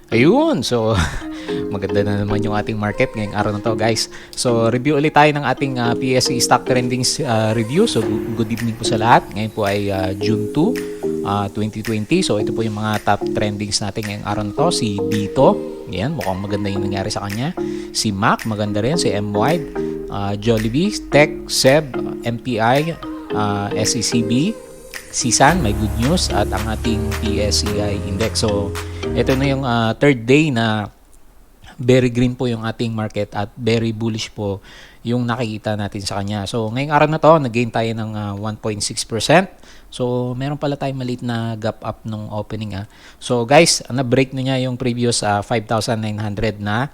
Ayun, so maganda na naman yung ating market ngayong araw na to, guys. So review ulit tayo ng ating PSE Stock Trendings review. So good evening po sa lahat. Ngayon po ay June 2, 2020. So ito po yung mga top trendings natin ngayong araw na to. Si Dito, yan, mukhang maganda yung nangyari sa kanya. Si Mac, maganda rin. Si M-Wide, Jollibee, Tech, Seb, MPI, SECB, Sisan, may good news, at ang ating PSEI index. So ito na yung third day na very green po yung ating market at very bullish po yung nakikita natin sa kanya. So ngayong araw na to, nag-gain tayo ng 1.6%. So meron pala tayong maliit na gap up nung opening. So guys, na-break na niya yung previous 5,900 na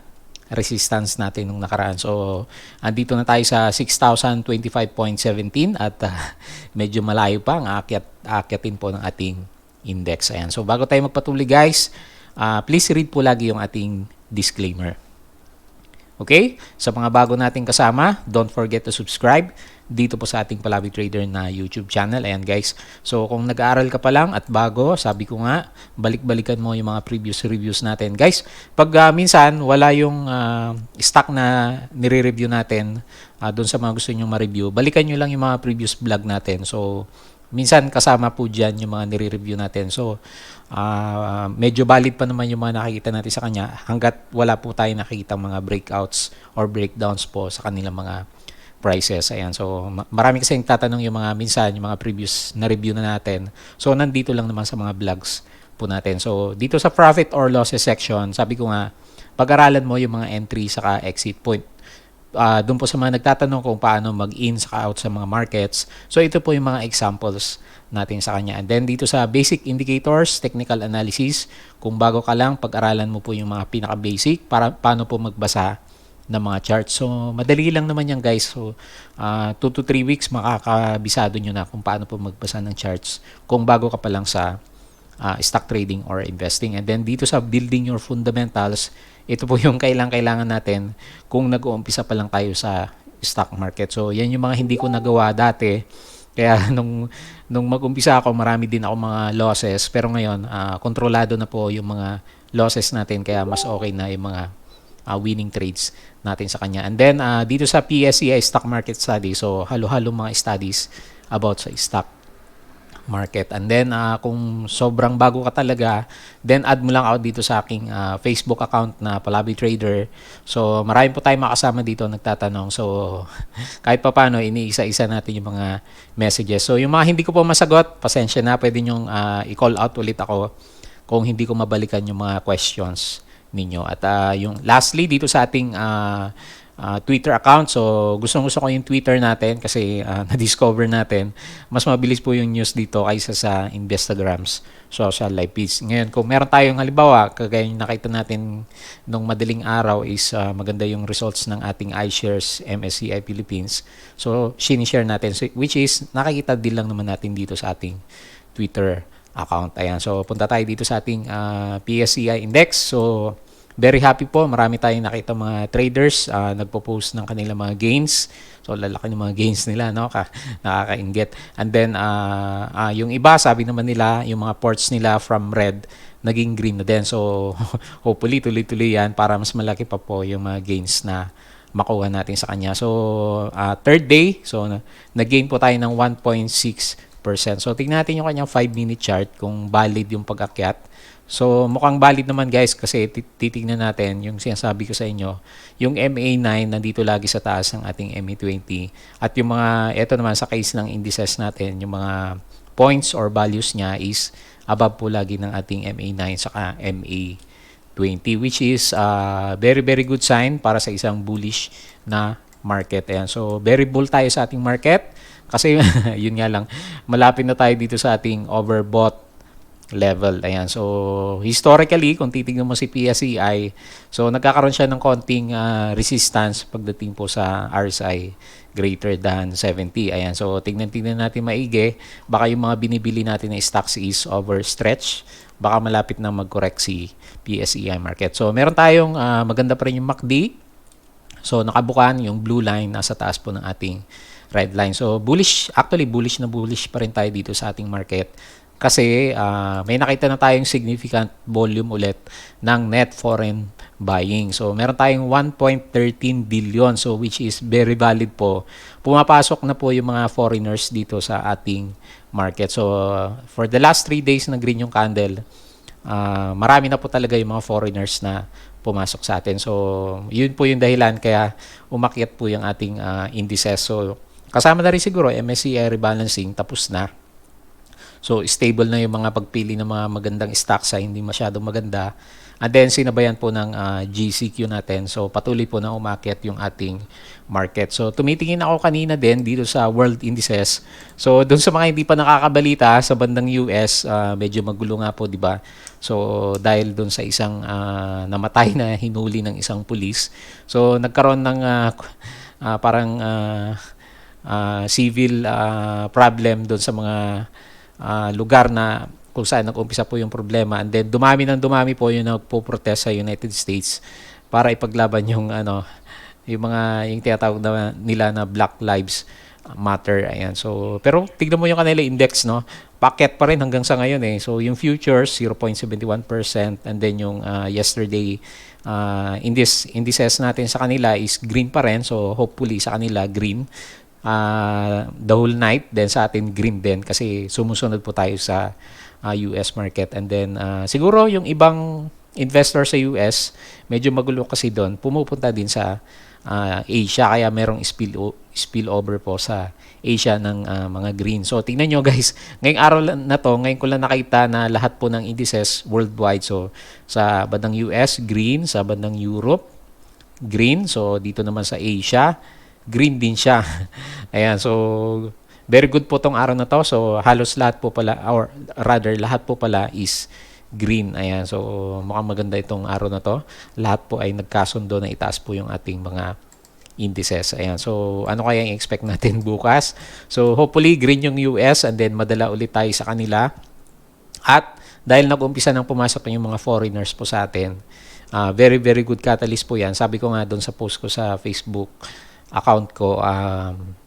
resistance natin nung nakaraan. So andito na tayo sa 6,025.17 at medyo malayo pa ang aakyatin po ng ating index. Ayan. So bago tayo magpatuloy, guys, please read po lagi yung ating disclaimer. Okay? Sa mga bago nating kasama, don't forget to subscribe dito po sa ating Palabi Trader na YouTube channel. Ayan, guys. So kung nag-aaral ka pa lang at bago, sabi ko nga, balik-balikan mo yung mga previous reviews natin. Guys, pag minsan wala yung stock na nire-review natin doon sa mga gusto nyo ma-review, balikan nyo lang yung mga previous vlog natin. So minsan kasama po dyan yung mga nire-review natin. So medyo valid pa naman yung mga nakikita natin sa kanya hanggat wala po tayo nakikita mga breakouts or breakdowns po sa kanilang mga prices. Ayan. So marami kasi yung tatanong yung mga minsan yung mga previous na review na natin. So nandito lang naman sa mga vlogs po natin. So dito sa profit or losses section, sabi ko nga, pag-aralan mo yung mga entry saka exit point. Doon po sa mga nagtatanong kung paano mag-in saka out sa mga markets. So ito po yung mga examples natin sa kanya. And then dito sa basic indicators, technical analysis, kung bago ka lang, pag-aralan mo po yung mga pinaka-basic para paano po magbasa ng mga charts. So madali lang naman yan, guys. So 2 to 3 weeks makakabisado nyo na kung paano po magbasa ng charts kung bago ka pa lang sa stock trading or investing. And then dito sa building your fundamentals, ito po yung kailangan natin kung nag-uumpisa pa lang tayo sa stock market. So yan yung mga hindi ko nagawa dati. Kaya nung mag-umpisa ako, marami din ako mga losses. Pero ngayon, kontrolado na po yung mga losses natin. Kaya mas okay na yung mga winning trades natin sa kanya. And then dito sa PSEI Stock Market Study, so halo-halo mga studies about sa stock market. And then kung sobrang bago ka talaga, then add mo lang out dito sa aking Facebook account na Palabi Trader. So marami po tayong makasama dito nagtatanong. So kahit pa paano, iniisa-isa natin yung mga messages. So yung mga hindi ko po masagot, pasensya na, pwede nyong i-call out ulit ako kung hindi ko mabalikan yung mga questions ninyo. At yung lastly dito sa ating Twitter account. So gusto ko yung Twitter natin kasi na-discover natin mas mabilis po yung news dito kaysa sa Instagrams social live feeds. Ngayon, kung meron tayong halimbawa, kagaya yung nakita natin nung madaling araw is maganda yung results ng ating iShares MSCI Philippines. So sinishare natin, so, which is nakikita din lang naman natin dito sa ating Twitter account. Ayan. So punta tayo dito sa ating PSEI index. So very happy po. Marami tayong nakita mga traders nagpo-post ng kanilang mga gains. So lalaki ng mga gains nila, no? Nakakainggit. And then yung iba, sabi naman nila, yung mga ports nila from red naging green na din. So hopefully tuloy-tuloy yan para mas malaki pa po yung mga gains na makuha natin sa kanya. So third day, so nag-gain po tayo ng 1.6%. So tingnan natin yung kanyang 5-minute chart kung valid yung pag-akyat. So mukhang valid naman, guys, kasi titignan natin yung sinasabi ko sa inyo, yung MA9 nandito lagi sa taas ng ating MA20 at yung mga, eto naman sa case ng indices natin, yung mga points or values niya is above po lagi ng ating MA9 saka MA20, which is very very good sign para sa isang bullish na market. Ayan. So very bull tayo sa ating market kasi yun nga lang, malapit na tayo dito sa ating overbought level. Ayan. So historically, kung titignan mo si PSEI, so nagkakaroon siya ng konting resistance pagdating po sa RSI greater than 70. Ayan. So tingnan natin maigi. Baka yung mga binibili natin na stocks is overstretch. Baka malapit na mag-correct si PSEI market. So meron tayong maganda pa rin yung MACD. So nakabukan yung blue line nasa taas po ng ating red line. So bullish, actually bullish na bullish pa rin tayo dito sa ating market. kasi may nakita na tayong significant volume ulit ng net foreign buying. So meron tayong 1.13 billion, so which is very valid po. Pumapasok na po yung mga foreigners dito sa ating market. So for the last 3 days na green yung candle, marami na po talaga yung mga foreigners na pumasok sa atin. So yun po yung dahilan kaya umakyat po yung ating indices. So kasama na rin siguro MSCI rebalancing, tapos na. So, stable na yung mga pagpili ng mga magandang stocks sa hindi masyadong maganda. And then, sinabayan po ng GCQ natin. So, patuloy po na umakyat yung ating market. So, tumitingin ako kanina din dito sa world indices. So, dun sa mga hindi pa nakakabalita sa bandang US, medyo magulo nga po, di ba? So, dahil dun sa isang namatay na hinuli ng isang pulis. So, nagkaroon ng parang civil problem dun sa mga lugar na kung saan nag-umpisa po yung problema, and then dumami po yung nagpo-protest sa United States para ipaglaban yung yung tinatawag na nila na Black Lives Matter. Ayan. So pero tignan mo yung kanila index, no? Packet pa rin hanggang sa ngayon eh. So yung futures 0.71%, and then yung yesterday indices natin sa kanila is green pa rin. So hopefully sa kanila green the whole night, then sa atin green din kasi sumusunod po tayo sa US market. And then siguro yung ibang investor sa US medyo magulo kasi doon, pumupunta din sa Asia, kaya merong spillover po sa Asia ng mga green. So tingnan nyo guys, ngayong araw na to, ngayon ko lang nakita na lahat po ng indices worldwide. So sa bandang US green, sa bandang Europe green, so dito naman sa Asia green din siya. Ayan, so very good po tong araw na to. So halos lahat po pala, or rather lahat po pala is green. Ayan, so mukhang maganda itong araw na to. Lahat po ay nagkasundo na itaas po yung ating mga indices. Ayan, so ano kaya yung expect natin bukas? So hopefully green yung US, and then madala ulit tayo sa kanila. At dahil nag-umpisa nang pumasok yung mga foreigners po sa atin, very very good catalyst po yan. Sabi ko nga doon sa post ko sa Facebook account ko,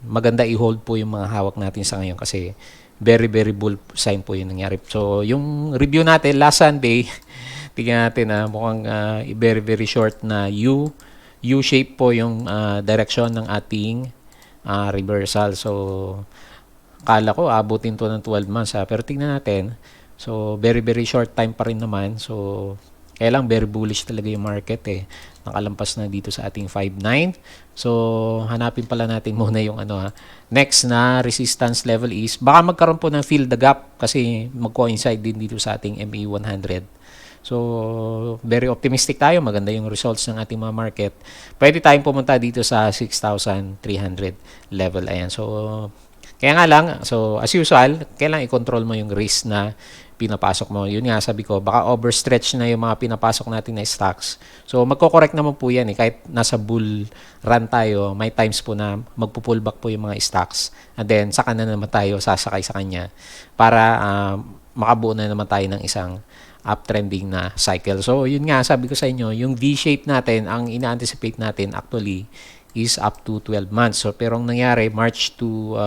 maganda i-hold po yung mga hawak natin sa ngayon kasi very very bull sign po yung nangyari. So yung review natin last Sunday, tingnan natin mukhang very very short na U-shape po yung direction ng ating reversal. So kala ko abutin to ng 12 months pero tingnan natin. So very very short time pa rin naman. So kaya lang very bullish talaga yung market eh. Nakalampas na dito sa ating 5.9. So hanapin pala natin muna yung next na resistance level is baka magkaroon po ng fill the gap kasi mag-coincide din dito sa ating MA100. So very optimistic tayo, maganda yung results ng ating mga market. Pwede tayong pumunta dito sa 6,300 level. Ayan. So kaya nga lang, so as usual, kailangan i-control mo yung risk na pinapasok mo. Yun nga, sabi ko, baka overstretch na yung mga pinapasok natin na stocks. So magko-correct naman po yan eh. Kahit nasa bull run tayo, may times po na magpo-pullback po yung mga stocks. And then, saka na naman tayo sasakay sa kanya para makabuo na naman tayo ng isang uptrending na cycle. So yun nga, sabi ko sa inyo, yung V-shape natin, ang ina-anticipate natin actually is up to 12 months. So pero ang nangyari, March to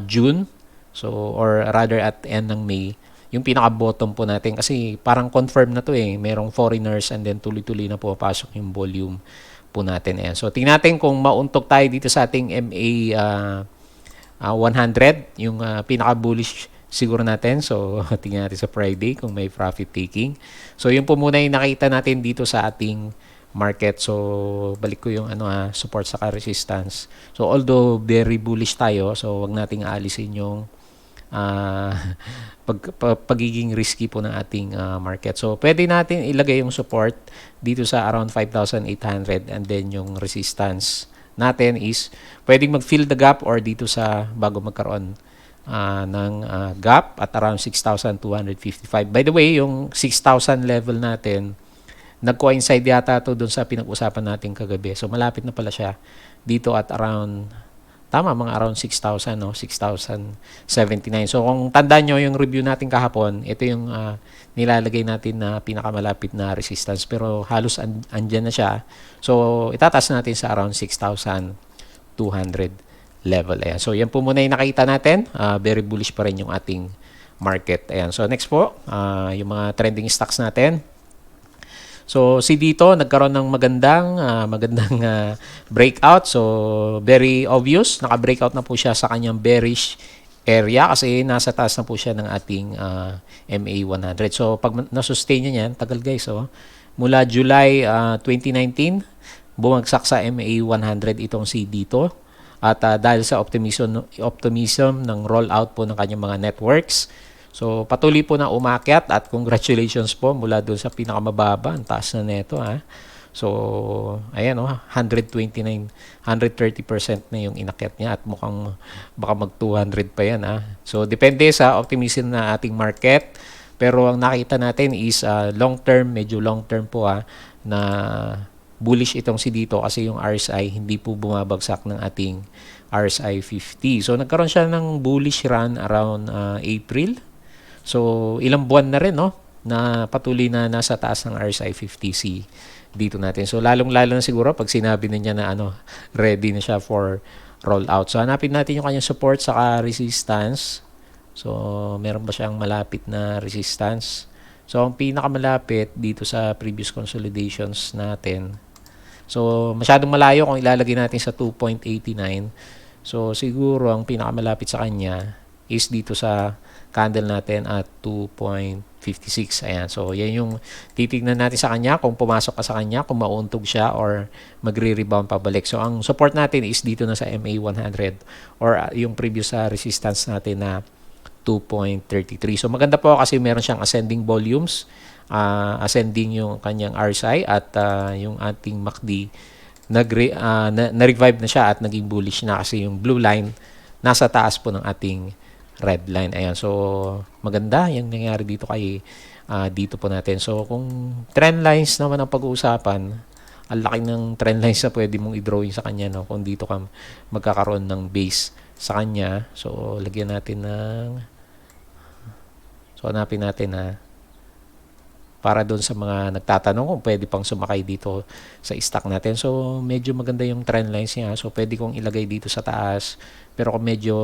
June, so or rather at end ng May, yung pinaka-bottom po natin kasi parang confirm na to eh, merong foreigners, and then tuloy-tuloy na po pasok yung volume po natin. Ayan. So tingnan natin kung mauntog tayo dito sa ating MA 100, yung pinaka-bullish siguro natin. So tingnan natin sa Friday kung may profit taking. So yun po muna yung nakita natin dito sa ating market. So balik ko yung support saka resistance. So although very bullish tayo, so wag nating aalisin yung pagiging risky po ng ating market. So pwede natin ilagay yung support dito sa around 5,800, and then yung resistance natin is pwedeng mag-fill the gap or dito sa bago magkaroon ng gap at around 6,255. By the way, yung 6,000 level natin nag-coincide yata to doon sa pinag-usapan natin kagabi. So malapit na pala siya dito at around mga around 6,000, no? 6,079. So kung tandaan nyo yung review natin kahapon, ito yung nilalagay natin na pinakamalapit na resistance, pero halos andyan na siya. So itataas natin sa around 6,200 level. Ayan. So yan po muna yung nakita natin. Very bullish pa rin yung ating market. Ayan. So next po, yung mga trending stocks natin. So si dito nagkaroon ng magandang breakout. So very obvious, naka-breakout na po siya sa kanyang bearish area kasi nasa taas na po siya ng ating MA100. So pag na-sustain niya yan, tagal guys, mula July 2019 bumagsak sa MA100 itong si dito. At dahil sa optimism ng rollout po ng kanyang mga networks, so patuloy po na umakyat at congratulations po mula doon sa pinakamababa, ang taas na neto So ayan 129, 130% na yung inakyat niya at mukhang baka mag 200 pa yan So depende sa optimism na ating market, pero ang nakita natin is medyo long term po na bullish itong si dito kasi yung RSI hindi po bumabagsak ng ating RSI 50. So nagkaroon siya ng bullish run around April. So ilang buwan na rin na patuloy na nasa taas ng RSI 50 dito natin. So lalong-lalo na siguro pag sinabi na niya na ready na siya for rollout. So hanapin natin yung kanyang support saka resistance. So meron ba siyang malapit na resistance? So ang pinakamalapit dito sa previous consolidations natin, so masyadong malayo kung ilalagay natin sa 2.89. So siguro ang pinakamalapit sa kanya is dito sa candle natin at 2.56. Ayan. So yan yung titignan natin sa kanya, kung pumasok ka sa kanya, kung mauuntog siya or magre-rebound pabalik. So ang support natin is dito na sa MA100 or yung previous resistance natin na 2.33. So maganda po kasi meron siyang ascending volumes, ascending yung kanyang RSI at yung ating MACD na-revive na siya at naging bullish na kasi yung blue line nasa taas po ng ating red line. Ayan. So maganda yung nangyari dito dito po natin. So kung trend lines naman ang pag-uusapan, ang laki ng trend lines na pwede mong i-drawing sa kanya kung dito ka magkakaroon ng base sa kanya. So lagyan natin So hanapin natin para doon sa mga nagtatanong kung pwede pang sumakay dito sa stock natin. So medyo maganda yung trend lines niya. So pwede kong ilagay dito sa taas. Pero kung medyo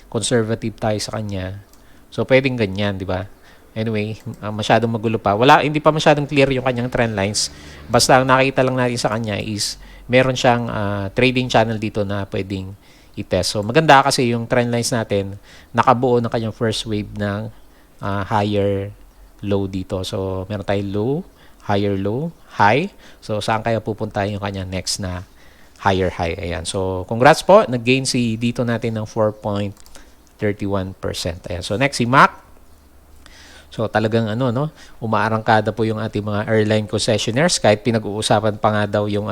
conservative tayo sa kanya, so pwedeng ganyan, di ba? Anyway, masyadong magulo pa. Hindi pa masyadong clear yung kanyang trend lines. Basta ang nakita lang natin sa kanya is meron siyang trading channel dito na pwedeng i-test. So maganda kasi yung trend lines natin nakabuo ng kanyang first wave ng higher low dito. So meron tayong low, higher low, high. So saan kaya pupunta yung kanyang next na higher high? Ayan. So congrats po, nag-gain si dito natin ng 4.31%. Ayan. So next si MAC. So talagang umaarangkada po yung ating mga airline concessionaires kahit pinag-uusapan pa nga daw yung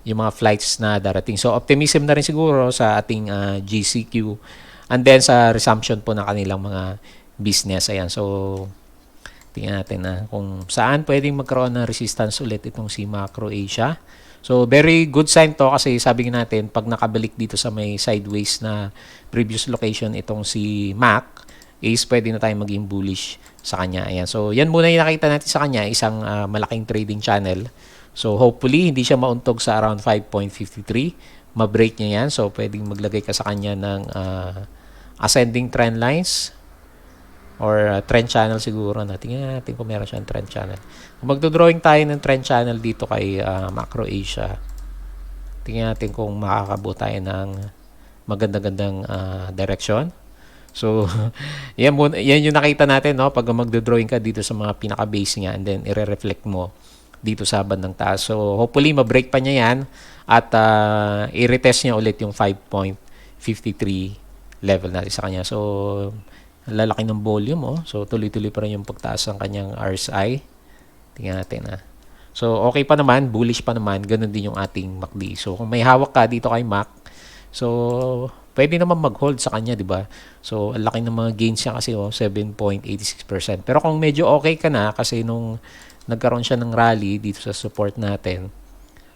yung mga flights na darating. So optimism na rin siguro sa ating GCQ and then sa resumption po ng kanilang mga business. Ayan. So tingnan natin kung saan pwedeng magkaroon ng resistance ulit itong si Macro Asia. So very good sign to kasi sabi natin pag nakabalik dito sa may sideways na previous location itong si MAC is pwede na tayong maging bullish sa kanya. Ayan. So yan muna yung nakita natin sa kanya, isang malaking trading channel. So hopefully hindi siya mauntog sa around 5.53. Ma-break niya yan. So pwedeng maglagay ka sa kanya ng ascending trend lines or trend channel siguro. Tingnan natin kung meron siyang trend channel. Kung magdodrawing tayo ng trend channel dito kay Macro Asia, tingnan natin kung makakabuo tayo ng maganda-gandang direction. So, yan yung nakita natin pag magdo-drawing ka dito sa mga pinaka-base niya and then i-reflect mo dito sa bandang taas. So, hopefully ma-break pa niya yan at i-retest niya ulit yung 5.53 level natin sa kanya. So, lalaki ng volume So, tuloy-tuloy pa rin yung pagtaas ng kanyang RSI. Tingnan natin So, okay pa naman, bullish pa naman, ganun din yung ating MACD. So, kung may hawak ka dito kay MAC, so pwede naman mag-hold sa kanya, di ba? So, ang laki ng mga gains niya kasi 7.86%. Pero kung medyo okay ka na kasi nung nagkaroon siya ng rally dito sa support natin,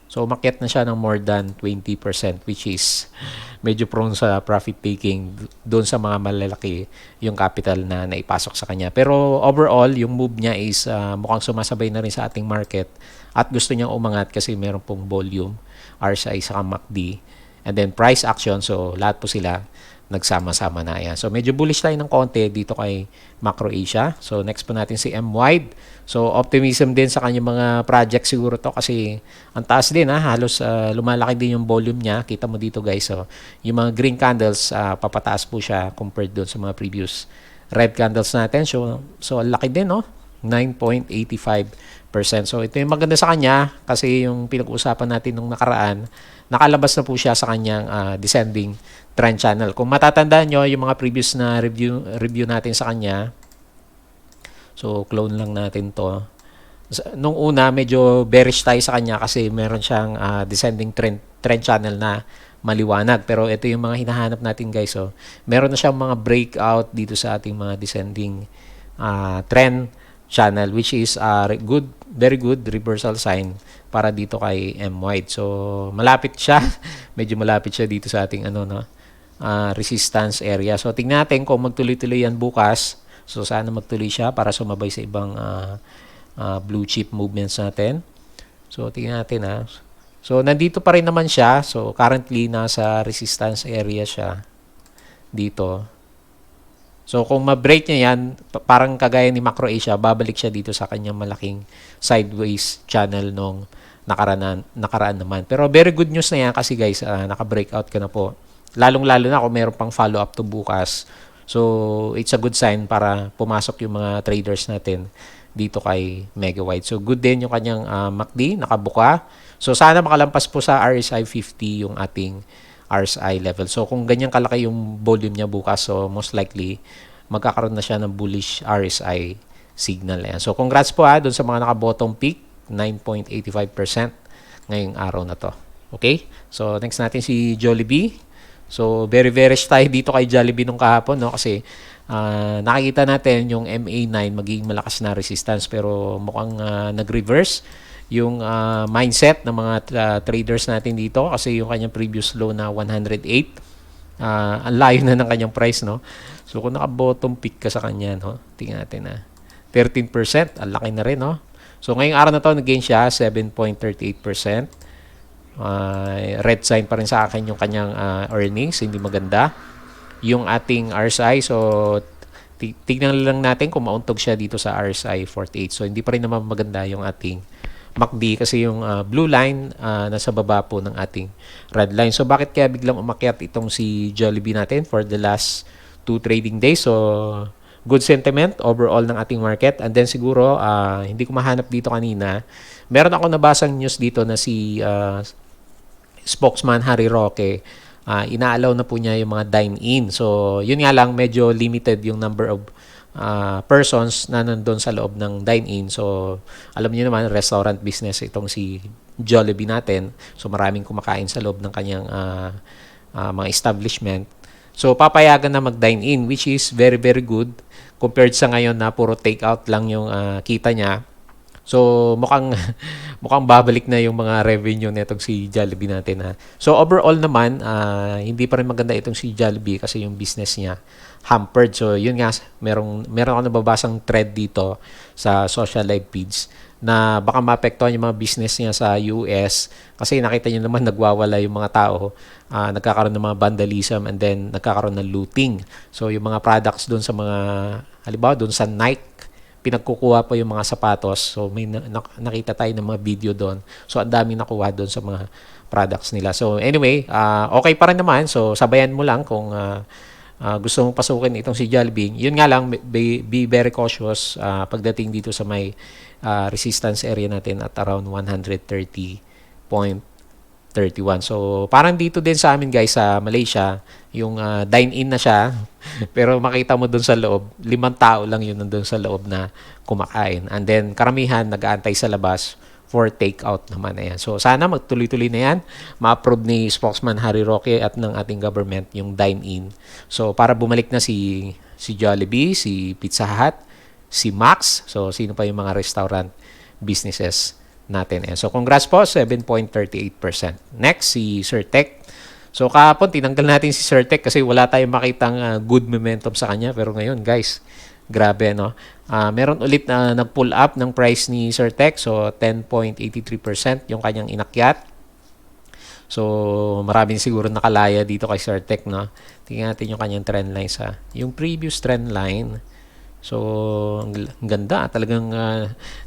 so umakyat na siya ng more than 20%, which is medyo prone sa profit taking doon sa mga malalaki yung capital na naipasok sa kanya. Pero overall, yung move niya is mukhang sumasabay na rin sa ating market at gusto niyang umangat kasi meron pong volume, RSI sa MACD. And then price action, so lahat po sila nagsama-sama na. Ayan. So medyo bullish tayo ng konti dito kay Macro Asia. So next po natin si M-Wide. So optimism din sa kanyang mga project siguro to kasi ang taas din halos lumalaki din yung volume niya. Kita mo dito guys. So yung mga green candles papataas po siya compared doon sa mga previous red candles natin. So ang laki din 9.85%. So ito yung maganda sa kanya kasi yung pinag-uusapan natin nung nakaraan, nakalabas na po siya sa kanyang descending trend channel. Kung matatandaan nyo yung mga previous na review natin sa kanya, so clone lang natin to. Nung una medyo bearish tayo sa kanya kasi meron siyang descending trend channel na maliwanag. Pero ito yung mga hinahanap natin guys. So meron na siyang mga breakout dito sa ating mga descending trend channel, which is very good reversal sign para dito kay M-Wide. So malapit siya. Medyo malapit siya dito sa ating resistance area. So tingnan natin kung magtuloy-tuloy yan bukas. So sana magtuloy siya para sumabay sa ibang blue chip movements natin. So tingnan natin So nandito pa rin naman siya. So currently nasa resistance area siya dito. So kung ma-break niya yan, parang kagaya ni Macro Asia, babalik siya dito sa kanyang malaking sideways channel nung nakaraan naman. Pero very good news na yan kasi guys, naka-breakout ka na po. Lalong-lalo na kung meron pang follow-up to bukas. So it's a good sign para pumasok yung mga traders natin dito kay MegaWide. So good din yung kanyang MACD, nakabuka. So sana makalampas po sa RSI 50 yung ating RSI level. So kung ganyan kalaki yung volume niya bukas, so most likely magkakaroon na siya ng bullish RSI signal. Ayan. So congrats po doon sa mga naka-bottom peak, 9.85% ngayong araw na to. Okay? So next natin si Jollibee. So very bearish tayo dito kay Jollibee nung kahapon kasi nakikita natin yung MA9 magiging malakas na resistance pero mukhang nag-reverse yung mindset ng mga traders natin dito kasi yung kanyang previous low na 108 ang layo na ng kanyang price so kung naka-bottom peak ka sa kanya tingnan natin 13%, ang laki na rin so ngayong araw na to nag-gain siya 7.38%. Red sign pa rin sa akin yung kanyang earnings, hindi maganda yung ating RSI. So tignan lang natin kung mauntog siya dito sa RSI 48. So hindi pa rin naman maganda yung ating MACD kasi yung blue line nasa baba po ng ating red line. So bakit kaya biglang umakyat itong si Jollibee natin for the last 2 trading days? So good sentiment overall ng ating market. And then siguro hindi ko mahanap dito kanina. Meron ako nabasang news dito na si spokesman Harry Roque, inaalaw na po niya yung mga dine-in. So yun nga lang, medyo limited yung number of persons na nandun sa loob ng dine-in. So, alam niyo naman, restaurant business itong si Jollibee natin. So, maraming kumakain sa loob ng kanyang mga establishment. So, papayagan na mag-dine-in, which is very, very good compared sa ngayon na puro take-out lang yung kita niya. So, mukhang babalik na yung mga revenue nitong si Jollibee natin. So, overall naman, hindi pa rin maganda itong si Jollibee kasi yung business niya hampered. So, yun nga, meron ako nababasang thread dito sa social live feeds na baka maapektuhan yung mga business niya sa US kasi nakita niyo naman nagwawala yung mga tao, nagkakaroon ng mga vandalism and then nagkakaroon ng looting. So, yung mga products doon sa mga, halimbawa doon sa Nike, pinagkukuha pa yung mga sapatos. So, may nakita tayo ng mga video doon. So, ang daming nakuha doon sa mga products nila. So, anyway, okay pa rin naman. So, sabayan mo lang kung gusto mong pasukin itong si Jollibee. Yun nga lang, be very cautious pagdating dito sa may resistance area natin at around 130.31. So, parang dito din sa amin guys sa Malaysia, yung dine-in na siya. Pero makita mo dun sa loob, 5 tao lang yun nandun sa loob na kumakain. And then, karamihan nag-aantay sa labas for take-out naman. Ayan. So, sana magtuloy-tuloy na yan. Ma-approve ni spokesman Harry Roque at ng ating government yung dine-in. So, para bumalik na si Jollibee, si Pizza Hut, si Max. So, sino pa yung mga restaurant businesses natin. Ayan. So, congrats po, 7.38%. Next, si Certec. So, kahapon, tinanggal natin si Certec kasi wala tayong makitang good momentum sa kanya. Pero ngayon, guys, grabe, meron ulit na nag-pull up ng price ni Certec. So, 10.83% yung kanyang inakyat. So, maraming siguro nakalaya dito kay Certec, no? Tingnan natin yung kanyang trend lines, ha. Yung previous trend line, so, ang ganda. Talagang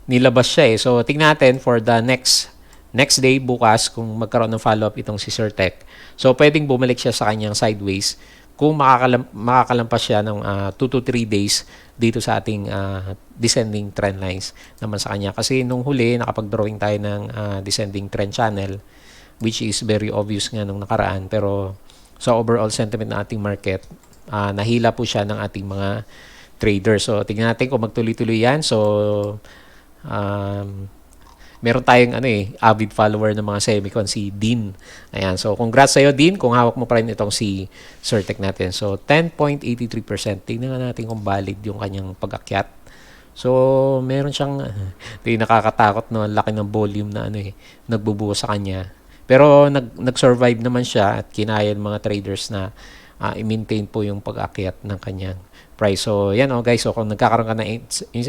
nilabas siya, eh. So, tingnan natin for the next day, bukas, kung magkaroon ng follow-up itong si Certec. So, pwedeng bumalik siya sa kanyang sideways kung makakalampas siya ng 2 to 3 days dito sa ating descending trend lines naman sa kanya. Kasi nung huli, nakapag-drawing tayo ng descending trend channel, which is very obvious nga nung nakaraan. Pero sa overall sentiment ng ating market, nahila po siya ng ating mga traders. So, tingnan natin kung magtuloy-tuloy yan. So, meron tayong avid follower ng mga semicon, si Dean. Ayan. So, congrats sa'yo, Dean, kung hawak mo pa rin itong si Certec natin. So, 10.83%. Tingnan natin kung valid yung kanyang pag-akyat. So, meron siyang, nakakatakot na laki ng volume na nagbubuo sa kanya. Pero, nag-survive naman siya at kinaya ng mga traders na i-maintain po yung pag-akyat ng kanyang price. So, yan guys. So, kung nagkakaroon ka na,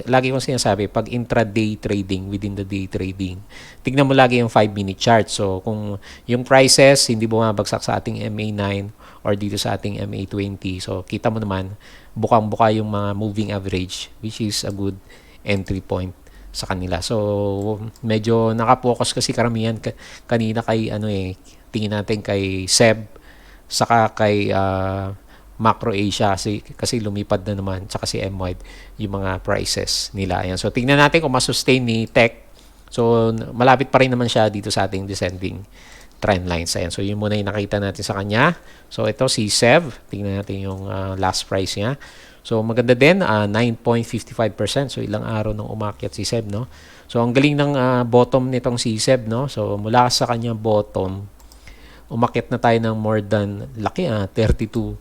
lagi kong sinasabi, pag intraday trading, within the day trading, tignan mo lagi yung 5-minute chart. So, kung yung prices hindi bumabagsak sa ating MA9 or dito sa ating MA20, so, kita mo naman, bukang-buka yung mga moving average, which is a good entry point sa kanila. So, medyo nakapokus kasi karamihan kanina kay, tingin natin kay SEB, saka kay Macro Asia kasi lumipad na naman, tsaka si M-Wide yung mga prices nila. Ayan. So, tingnan natin kung masustain ni Tech. So, malapit pa rin naman siya dito sa ating descending trend lines. Ayan. So, yun muna yung nakita natin sa kanya. So, ito si SEV. Tingnan natin yung last price niya. So, maganda din, 9.55%. So, ilang araw nang umakyat si SEV, no? So, ang galing ng bottom nitong si SEV, no? So, mula sa kanyang bottom, umakyat na tayo ng more than, laki 32%.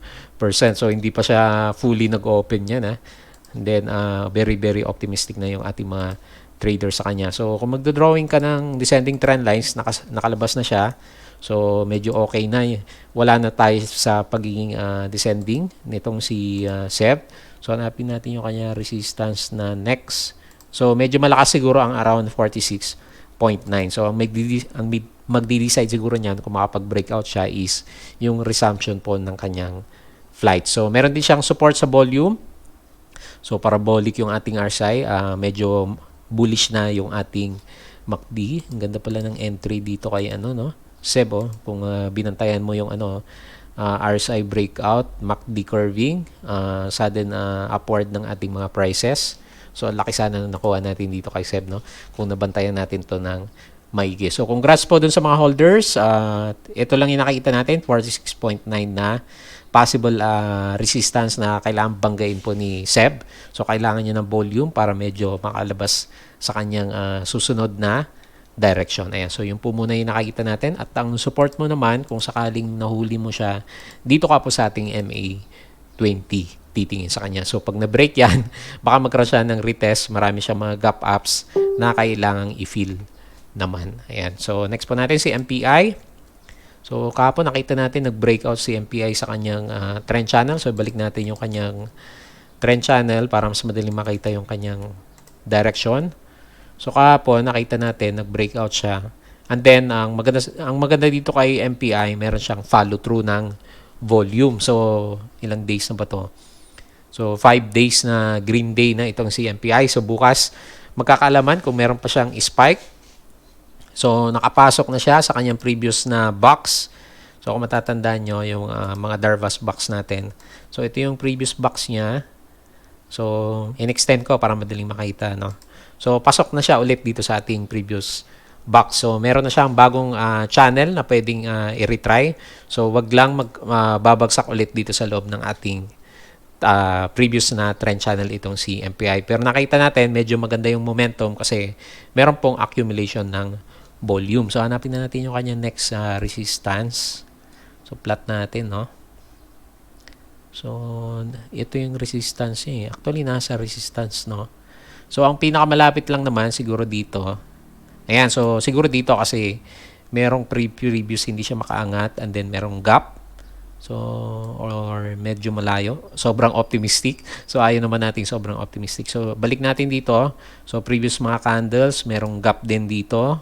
So, hindi pa siya fully nag-open yan. And then, very, very optimistic na yung ating mga traders sa kanya. So, kung magdodrawing ka ng descending trend lines, nakalabas na siya. So, medyo okay na. Wala na tayo sa pagiging descending nitong si SEB. So, hanapin natin yung kanya resistance na next. So, medyo malakas siguro ang around 46.9. So, ang magdi-decide siguro niyan kung makapag-breakout siya is yung resumption po ng kanyang flight. So, meron din siyang support sa volume. So, parabolic yung ating RSI. Medyo bullish na yung ating MACD. Ang ganda pala ng entry dito kay SEB. Kung binantayan mo yung RSI breakout, MACD curving, sudden upward ng ating mga prices. So, ang laki sana na nakuha natin dito kay SEB, no? Kung nabantayan natin to ng maigi. So, congrats po dun sa mga holders. Ito lang yung nakikita natin, 46.9 na possible resistance na kailangan banggain po ni SEB. So, kailangan niya ng volume para medyo makalabas sa kanyang susunod na direction. Ayan. So, yun po muna yung nakikita natin. At ang support mo naman, kung sakaling nahuli mo siya, dito ka po sa ating MA20 titingin sa kanya. So, pag na-break yan, baka magkaroon siya ng retest. Marami siya mga gap ups na kailangang i-fill naman. Ayan. So, next po natin si MPI. So, kahapon nakita natin nag-breakout si MPI sa kanyang trend channel. So, balik natin yung kanyang trend channel para mas madaling makita yung kanyang direction. So, kahapon nakita natin nag-breakout siya. And then, ang maganda dito kay MPI, meron siyang follow-through ng volume. So, ilang days na ba to? So, 5 days na green day na itong si MPI. So, bukas magkakaalaman kung meron pa siyang spike. So, nakapasok na siya sa kanyang previous na box. So, kung matatandaan nyo, yung mga Darvas box natin. So, ito yung previous box niya. So, in-extend ko para madaling makita, no? So, pasok na siya ulit dito sa ating previous box. So, meron na siyang bagong channel na pwedeng i-retry. So, wag lang babagsak ulit dito sa loob ng ating previous na trend channel itong si MPI. Pero nakita natin, medyo maganda yung momentum kasi meron pong accumulation ng volume. So, hanapin na natin yung kanyang next resistance. So, plot natin, no? So, ito yung resistance niya. Actually, nasa resistance, no? So, ang pinakamalapit lang naman, siguro dito. Ayan, so, siguro dito kasi merong previous hindi siya makaangat and then merong gap. So, or medyo malayo. Sobrang optimistic. So, ayaw naman natin sobrang optimistic. So, balik natin dito. So, previous mga candles, merong gap din dito.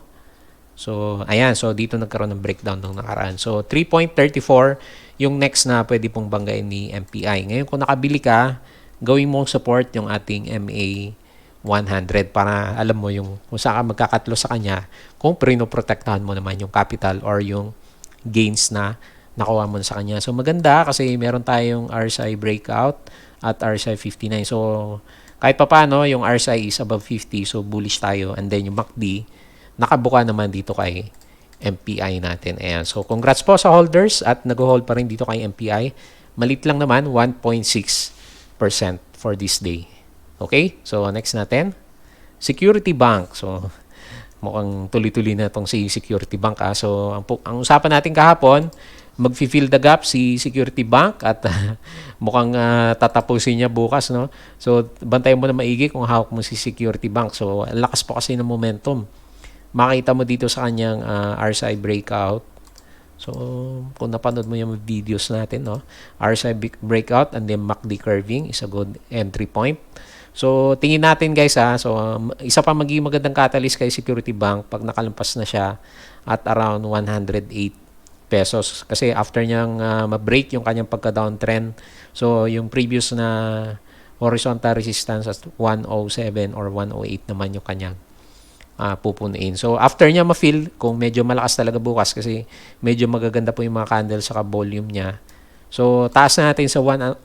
So, ayan. So, dito nagkaroon ng breakdown ng nakaraan. So, 3.34 yung next na pwede pong banggain ni MPI. Ngayon, kung nakabili ka, gawin mong support yung ating MA 100 para alam mo yung kung saan ka magkakatlo sa kanya kung prinoprotektahan mo naman yung capital or yung gains na nakuha mo sa kanya. So, maganda kasi meron tayong RSI breakout at RSI 59. So, kahit pa paano, yung RSI is above 50. So, bullish tayo. And then, yung MACD, nakabuka naman dito kay MPI natin. Ayan. So, congrats po sa holders at nag-hold pa rin dito kay MPI. Malit lang naman, 1.6% for this day. Okay? So, next natin. Security Bank. So, mukhang tuloy-tuloy na itong si Security Bank. So, ang usapan natin kahapon, mag-fill the gap si Security Bank at mukhang tatapusin niya bukas, no? So, bantayan mo na maigi kung hawak mo si Security Bank. So, lakas po kasi ng momentum. Makita mo dito sa kanyang RSI breakout. So, kung napanood mo yung videos natin, no? RSI breakout and then MACD curving is a good entry point. So, tingin natin guys So, isa pa magiging magandang catalyst kay Security Bank pag nakalampas na siya at around 108 pesos. Kasi after niyang ma-break yung kanyang pagka-downtrend, so yung previous na horizontal resistance at 107 or 108 naman yung kanyang pupunuin. So after niya ma-fill, kung medyo malakas talaga bukas kasi medyo magaganda po yung mga candles saka volume niya. So taas na natin sa 107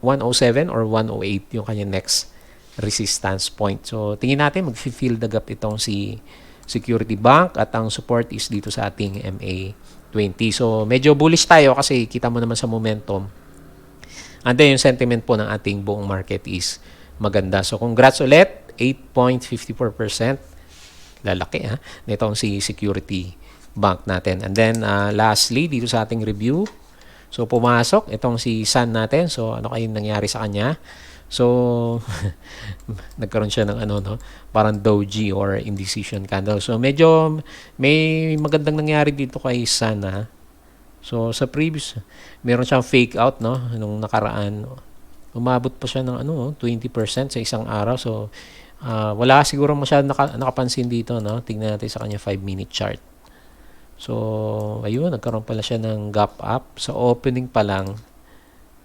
or 108 yung kanyang next resistance point. So tingin natin mag-fill the gap itong si Security Bank at ang support is dito sa ating MA 20. So, medyo bullish tayo kasi kita mo naman sa momentum. And then, yung sentiment po ng ating buong market is maganda. So, congrats ulit. 8.54%. Lalaki, nitong si Security Bank natin. And then, lastly, dito sa ating review. So, pumasok itong si Sun natin. So, ano kayong nangyari sa kanya? So, nagkaroon siya ng parang doji or indecision candle. So, medyo may magandang nangyari dito kay Sun. So, sa previous, meron siyang fake out, no? Nung nakaraan, umabot pa siya ng 20% sa isang araw. So, wala siguro masyadong nakapansin dito, no? Tingnan natin sa kanya 5-minute chart. So, ayun, nagkaroon pala siya ng gap up. Sa opening pa lang,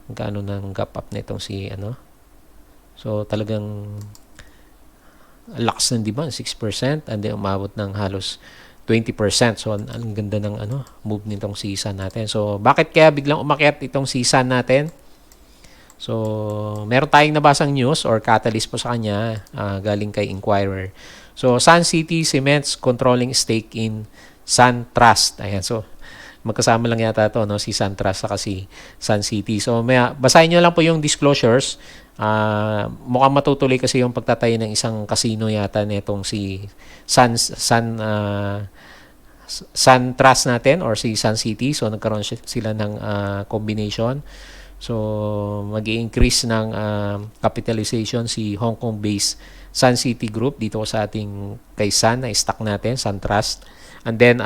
magkano ng gap up na itong si, So, talagang lakas ng demand, 6%, and then umabot ng halos 20%. So, ang ganda ng move nitong si Sun natin. So, bakit kaya biglang umakyat itong si Sun natin? So, meron tayong nabasang news or catalyst po sa kanya galing kay Inquirer. So, Sun City Cement's controlling stake in Sun Trust. Ayan, so magkasama lang yata ito, no? Si Sun Trust saka si Sun City. So, basahin nyo lang po yung disclosures. Mukhang matutuloy kasi yung pagtatayo ng isang casino yata nitong si Sun Trust natin or si Sun City. So, nagkaroon sila ng combination. So, mag-i-increase ng capitalization si Hong Kong-based Sun City Group dito sa ating kay Sun na stock natin, Sun Trust. And then,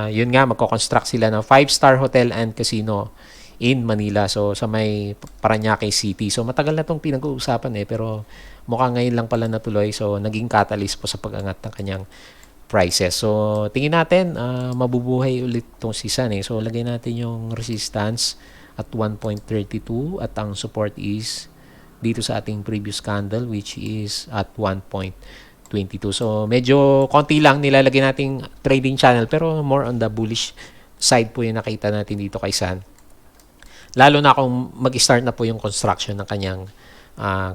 yun nga, magko-construct sila ng 5-star hotel and casino in Manila. So, sa may Parañaque City. So, matagal na itong pinag-uusapan pero mukhang ngayon lang pala natuloy. So, naging catalyst po sa pag-angat ng kanyang prices. So, tingin natin, mabubuhay ulit itong si Sun. So, lagay natin yung resistance at 1.32 at ang support is dito sa ating previous candle which is at 1.22. So, medyo konti lang nilalagay nating trading channel pero more on the bullish side po yung nakita natin dito kay Sun. Lalo na kung mag-start na po yung construction ng kanyang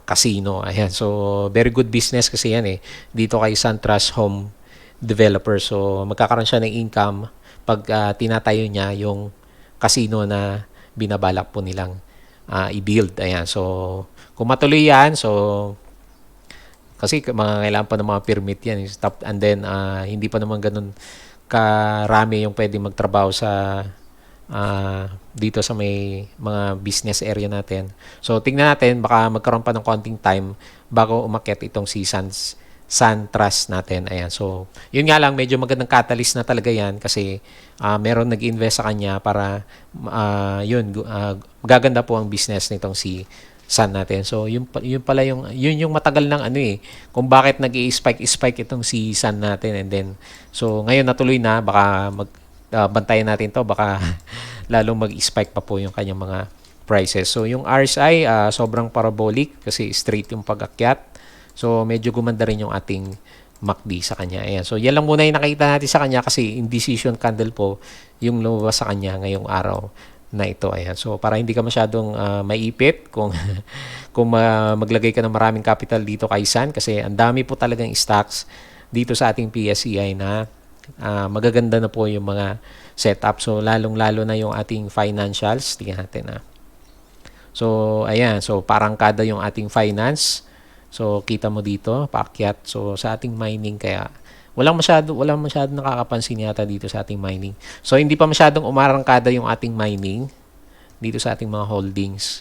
casino. Ayan. So, very good business kasi yan dito kay Sun Trust Home Developer. So, magkakaroon siya ng income pag tinatayo niya yung casino na binabalak po nilang i-build. Ayan. So, kung matuloy yan, so kasi kailangan pa ng mga permit yan. And then, hindi pa naman ganun karami yung pwede magtrabaho sa dito sa may mga business area natin. So, tingnan natin, baka magkaroon pa ng konting time bago umakyat itong si Sun Trust natin. Ayan. So, yun nga lang, medyo magandang catalyst na talaga yan kasi meron nag-invest sa kanya para gaganda po ang business nitong si Sun natin. So yun pala yung matagal ng ano eh, kung bakit nag-i-spike itong si Sun natin. And then so ngayon natuloy na, baka bantayan natin to, baka lalong mag-spike pa po yung kanyang mga prices. So yung RSI sobrang parabolic kasi straight yung pag-akyat. So medyo gumanda rin yung ating MACD sa kanya. Ayan. So yan lang muna yung nakita natin sa kanya kasi indecision candle po yung lumabas sa kanya ngayong araw na ito. Ayan. So para hindi ka masyadong maipit kung maglagay ka ng maraming capital dito kay Sun kasi ang dami po talagang stocks dito sa ating PSEI na magaganda na po yung mga setup. So lalong-lalo na yung ating financials. Tingnan natin . So ayan, so parang kada yung ating finance. So kita mo dito, paakyat. So sa ating mining kaya walang masyado nakakapansin yata dito sa ating mining. So hindi pa masyadong umarangkada yung ating mining dito sa ating mga holdings.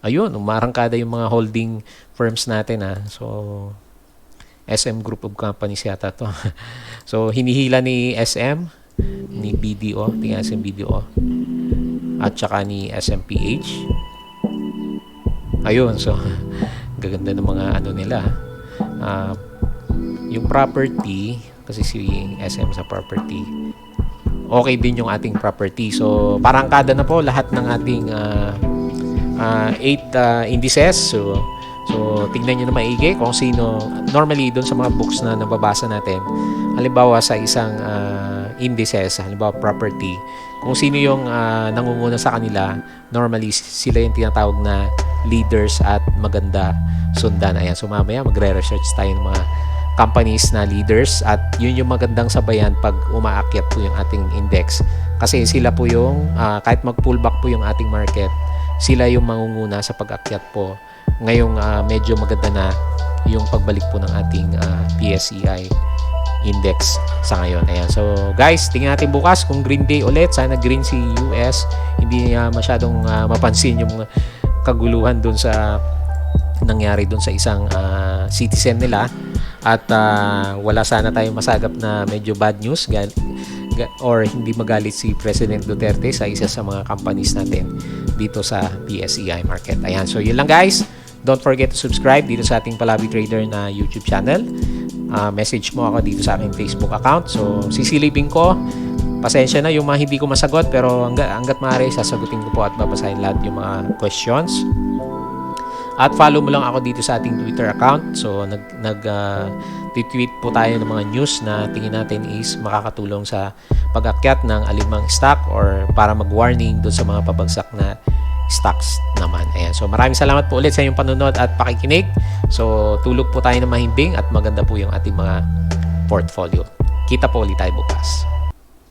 Ayun, umarangkada yung mga holding firms natin . So SM Group of Companies yata to. So hinihila ni SM, ni BDO, tingnan SM BDO, at saka ni SMPH. Ayun, so gaganda ng mga ano nila. Yung property, kasi si SM sa property, okay din yung ating property. So parang kada na po lahat ng ating 8 indices. So tingnan nyo na maigi kung sino, normally doon sa mga books na nababasa natin, halimbawa sa isang indices, halimbawa property, kung sino yung nangunguna sa kanila, normally sila yung tinatawag na leaders at maganda sundan. Ayan, so mamaya magre-research tayo ng mga companies na leaders at yun yung magandang sabayan pag umaakyat po yung ating index. Kasi sila po yung, kahit mag-pullback po yung ating market, sila yung mangunguna sa pag-akyat po. Ngayong medyo maganda na yung pagbalik po ng ating PSEI index sa ngayon. Ayan. So guys, tingnan natin bukas kung green day ulit. Sana green si US. Hindi niya masyadong mapansin yung kaguluhan dun sa nangyari dun sa isang citizen nila. At wala sana tayong masagap na medyo bad news or hindi magalit si President Duterte sa isa sa mga companies natin dito sa PSEI market. Ayan, so yun lang guys. Don't forget to subscribe dito sa ating Palabi Trader na YouTube channel. Message mo ako dito sa aking Facebook account. So sisilipin ko. Pasensya na yung mga hindi ko masagot pero hanggat maaari sasagutin ko po at babasahin lahat yung mga questions. At follow mo lang ako dito sa ating Twitter account. So tweet po tayo ng mga news na tingin natin is makakatulong sa pag-akyat ng alimang stock or para mag-warning doon sa mga pabagsak na stocks naman. Ayan. So maraming salamat po ulit sa inyong panonood at pakikinig. So tulog po tayo ng mahimbing at maganda po yung ating mga portfolio. Kita po ulit tayo bukas.